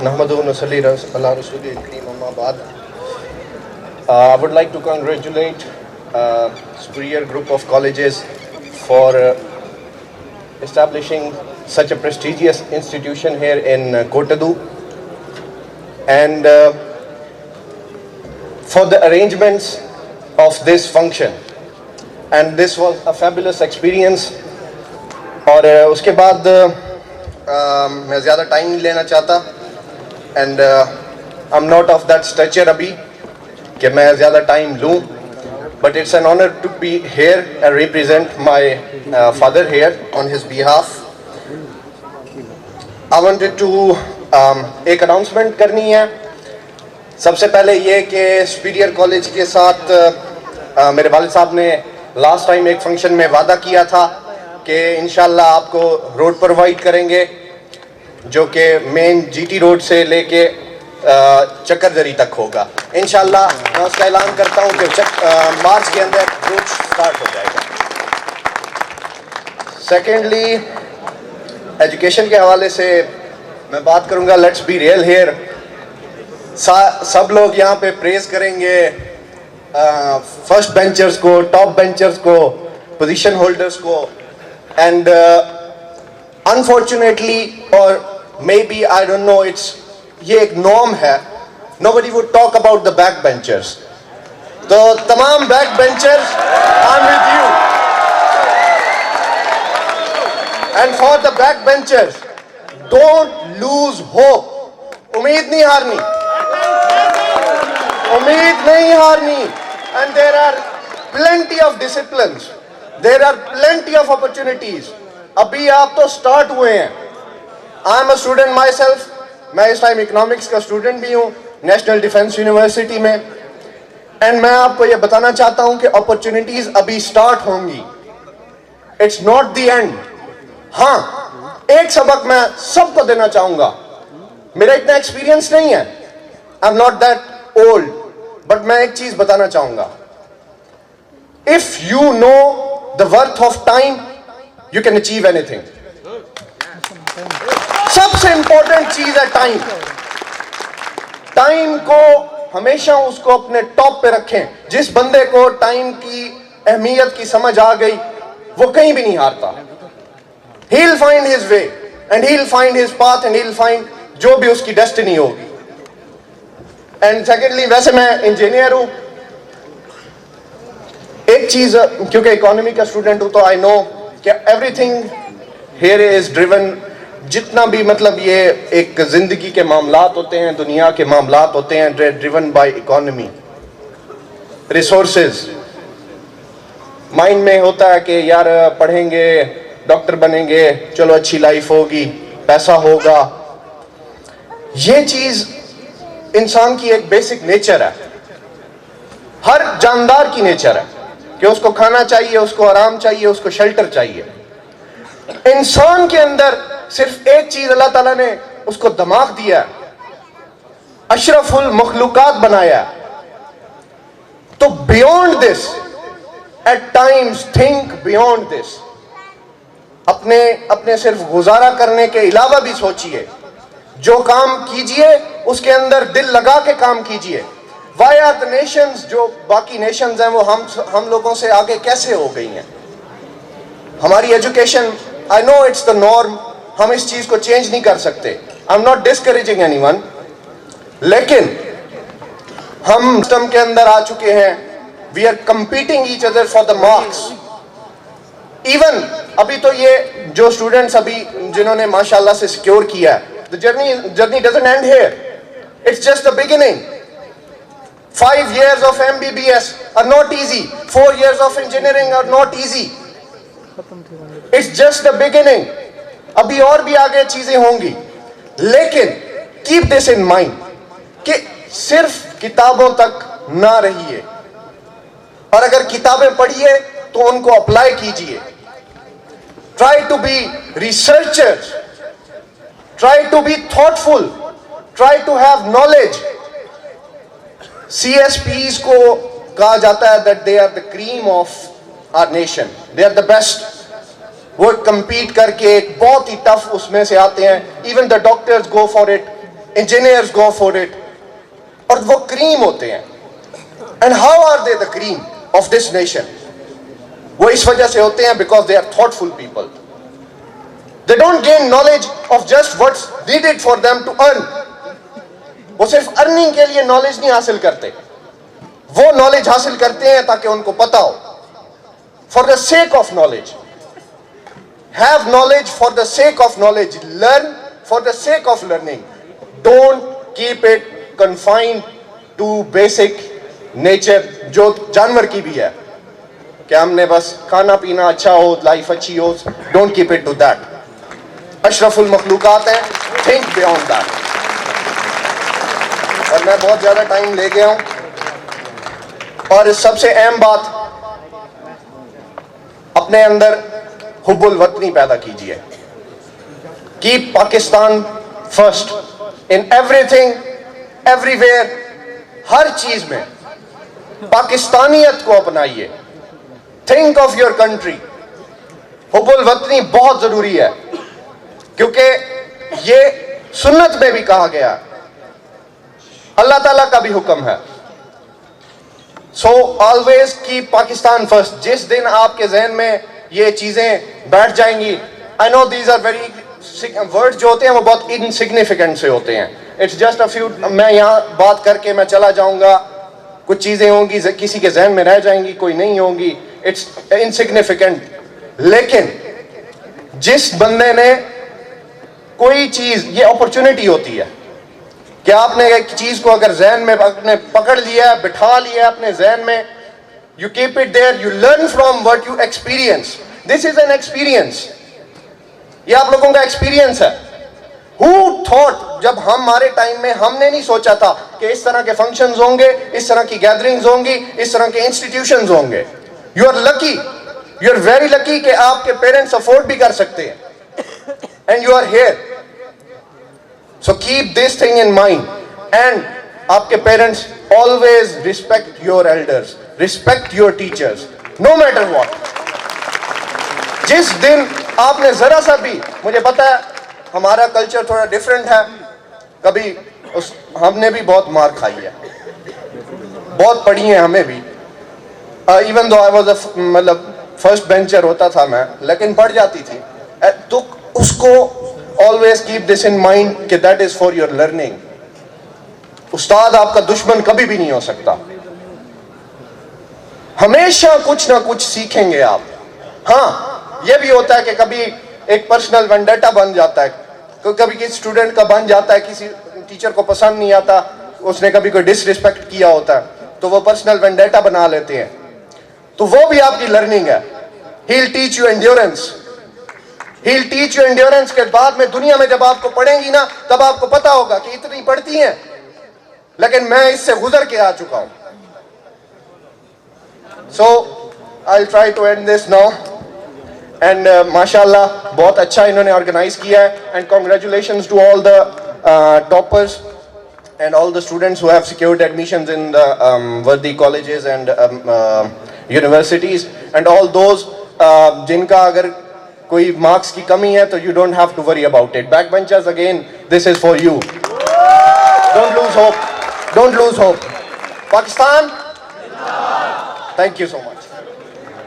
Nahmaduhu wa nusalli ala rasulil kareem amma ba'd. I would like to congratulate Superior Group of Colleges for establishing such a prestigious institution here in Kotadu, and for the arrangements of this function. And this was a fabulous experience. और उसके बाद मैं ज़्यादा time नहीं लेना चाहता, and I'm not of that stature अभी कि मैं ज़्यादा टाइम लूँ, but it's an honor to be here and represent my father here on his behalf. I wanted to एक अनाउंसमेंट करनी है. सबसे पहले ये कि सुपीरियर कॉलेज के साथ मेरे वालिद साहब ने लास्ट टाइम एक फंक्शन में वादा किया था कि इंशाल्लाह आपको रोड प्रोवाइड करेंगे, जो कि मेन जीटी रोड से लेके चक्करजरी तक होगा. इंशाल्लाह मैं उसका ऐलान करता हूँ कि मार्च के अंदर रोड स्टार्ट हो जाएगा. सेकेंडली, एजुकेशन के हवाले से मैं बात करूँगा. Let's be real here. सब लोग यहाँ पे प्रेज करेंगे फर्स्ट बेंचर्स को, टॉप बेंचर्स को, पोजीशन होल्डर्स को, एंड अनफॉर्चुनेटली और maybe I don't know, ये एक नॉर्म है, nobody would talk about the back benchers. तो तमाम back benchers, I'm with you. And for the back benchers, don't lose hope. उम्मीद नहीं हारनी, उम्मीद नहीं हारनी. And there are plenty of disciplines, there are plenty of opportunities. अभी आप तो start हुए हैं. I am a student myself. मैं इस टाइम इकोनॉमिक्स का स्टूडेंट भी हूँ नेशनल डिफेंस यूनिवर्सिटी में. एंड मैं आपको ये बताना चाहता हूँ कि अपॉर्चुनिटीज अभी स्टार्ट होंगी. It's not the end. हाँ, एक सबक मैं सबको देना चाहूँगा. मेरा इतना एक्सपीरियंस नहीं है, आई am not that old, but मैं एक चीज बताना चाहूँगा. If you know the worth of time, you can achieve anything. सबसे इंपॉर्टेंट चीज है टाइम. टाइम को हमेशा उसको अपने टॉप पे रखें. जिस बंदे को टाइम की अहमियत की समझ आ गई, वो कहीं भी नहीं हारता. He'll find his way and he'll find his path and he'll find जो भी उसकी डेस्टिनी होगी. एंड सेकेंडली, वैसे मैं इंजीनियर हूं. एक चीज, क्योंकि इकोनॉमी का स्टूडेंट हूं, तो आई नो कि एवरीथिंग हियर इज ड्रिवन. जितना भी मतलब ये एक जिंदगी के मामलात होते हैं, दुनिया के मामलात होते हैं, driven by economy. Resources mind में होता है कि यार पढ़ेंगे, डॉक्टर बनेंगे, चलो अच्छी लाइफ होगी, पैसा होगा. ये चीज इंसान की एक बेसिक नेचर है, हर जानदार की नेचर है कि उसको खाना चाहिए, उसको आराम चाहिए, उसको शेल्टर चाहिए. इंसान के अंदर सिर्फ एक चीज अल्लाह ताला ने उसको दिमाग दिया है, अशरफुल मखलूकात बनाया है. तो beyond this, at times think beyond this. अपने सिर्फ गुजारा करने के अलावा भी सोचिए. जो काम कीजिए उसके अंदर दिल लगा के काम कीजिए. वाई आर द नेशंस, जो बाकी नेशंस हैं, वो हम लोगों से आगे कैसे हो गई हैं? हमारी education, I know it's the norm, हम इस चीज को चेंज नहीं कर सकते. I am not discouraging anyone, लेकिन हम सिस्टम के अंदर आ चुके हैं. We are competing each other for the marks. Even अभी तो ये जो स्टूडेंट्स अभी जिन्होंने माशाल्लाह से सिक्योर किया है, the journey doesn't end here. It's just the beginning. 5 years of MBBS are not easy. 4 years of engineering are not easy. It's just the beginning. अभी और भी आगे चीजें होंगी. लेकिन keep this in mind कि सिर्फ किताबों तक ना रहिए, और अगर किताबें पढ़िए तो उनको अप्लाई कीजिए. Try to be researchers. Try to be thoughtful. Try to have knowledge. CSPs को कहा जाता है that they are the cream of our nation. They are the best. वो compete करके एक बहुत ही tough उसमें से आते हैं. Even the doctors go for it. Engineers go for it, और वो क्रीम होते हैं. And how are they the cream of this nation? वो इस वजह से होते हैं because they are thoughtful people. They don't gain knowledge of just what's needed for them to earn. वो सिर्फ अर्निंग के लिए नॉलेज नहीं हासिल करते, वो नॉलेज हासिल करते हैं ताकि उनको पता हो. For the sake of knowledge, have knowledge for the sake of knowledge, learn for the sake of learning. Don't keep it confined to basic nature, जो जानवर की भी है कि हमने बस खाना पीना अच्छा हो, लाइफ अच्छी हो. Don't keep it to that. अशरफुल मखलूकात है, थिंक बियॉन्ड दैट. और मैं बहुत ज्यादा टाइम ले गया हूं, और सबसे अहम बात, अपने अंदर हुब्बुल वतनी पैदा कीजिए. Keep Pakistan first in everything, everywhere. हर चीज में पाकिस्तानियत को अपनाइए. Think of your country. हुब्बुल वतनी बहुत जरूरी है, क्योंकि ये सुन्नत में भी कहा गया, अल्लाह ताला का भी हुक्म है. So always keep Pakistan first. जिस दिन आपके जहन में ये चीजें बैठ जाएंगी, I know these are very word जो होते हैं वो बहुत इनसिग्निफिकेंट से होते हैं. It's just a few. मैं यहाँ बात करके मैं चला जाऊंगा, कुछ चीजें होंगी किसी के जहन में रह जाएंगी, कोई नहीं होंगी. It's insignificant. लेकिन जिस बंदे ने कोई चीज, ये अपॉर्चुनिटी होती है कि आपने एक चीज को अगर जहन में अपने पकड़ लिया, बिठा लिया अपने जहन में, you keep it there, you learn from what you experience. This is an experience. ये आप लोगों का एक्सपीरियंस है. हु थॉट, जब हमारे टाइम में हमने नहीं सोचा था कि इस तरह के फंक्शंस होंगे, इस तरह की गैदरिंग्स होंगी, इस तरह के इंस्टीट्यूशंस होंगे. You are lucky, you are very lucky कि आपके पेरेंट्स अफोर्ड भी कर सकते हैं, and you are here. So keep this thing in mind, and आपके parents always respect your elders, respect your teachers, no matter what. जिस दिन आपने जरा सा भी, मुझे पता है हमारा कल्चर थोड़ा डिफरेंट है, कभी हमने भी बहुत मार खाई है, बहुत पढ़ी है हमें भी. इवन दो आई वाज मतलब फर्स्ट बेंचर होता था मैं, लेकिन पढ़ जाती थी. तो उसको always keep this in mind कि that is for your learning. उस्ताद आपका दुश्मन कभी भी नहीं हो सकता. हमेशा कुछ ना कुछ सीखेंगे आप. हाँ, ये भी होता है कि कभी एक पर्सनल वेंडेटा बन जाता है, कभी किसी स्टूडेंट का बन जाता है, किसी टीचर को पसंद नहीं आता, उसने कभी कोई डिसरिस्पेक्ट किया होता है, तो वो पर्सनल वेंडेटा बना लेते हैं. तो वो भी आपकी लर्निंग है. He'll teach you endurance. He'll teach you endurance के बाद में दुनिया में जब आपको पढ़ेंगी ना, तब आपको पता होगा कि इतनी पढ़ती हैं, लेकिन मैं इससे गुजर के आ चुका हूं. So I'll try to end this now. And माशाल्लाह बहुत अच्छा इन्होंने ऑर्गेनाइज किया है. And congratulations to all the toppers and all the students who have secured admissions in the Wardi colleges and universities, and all those जिनका अगर कोई marks की कमी है तो you don't have to worry about it. Backbenchers, again, this is for you. Don't lose hope. Don't lose hope. Pakistan. Thank you so much.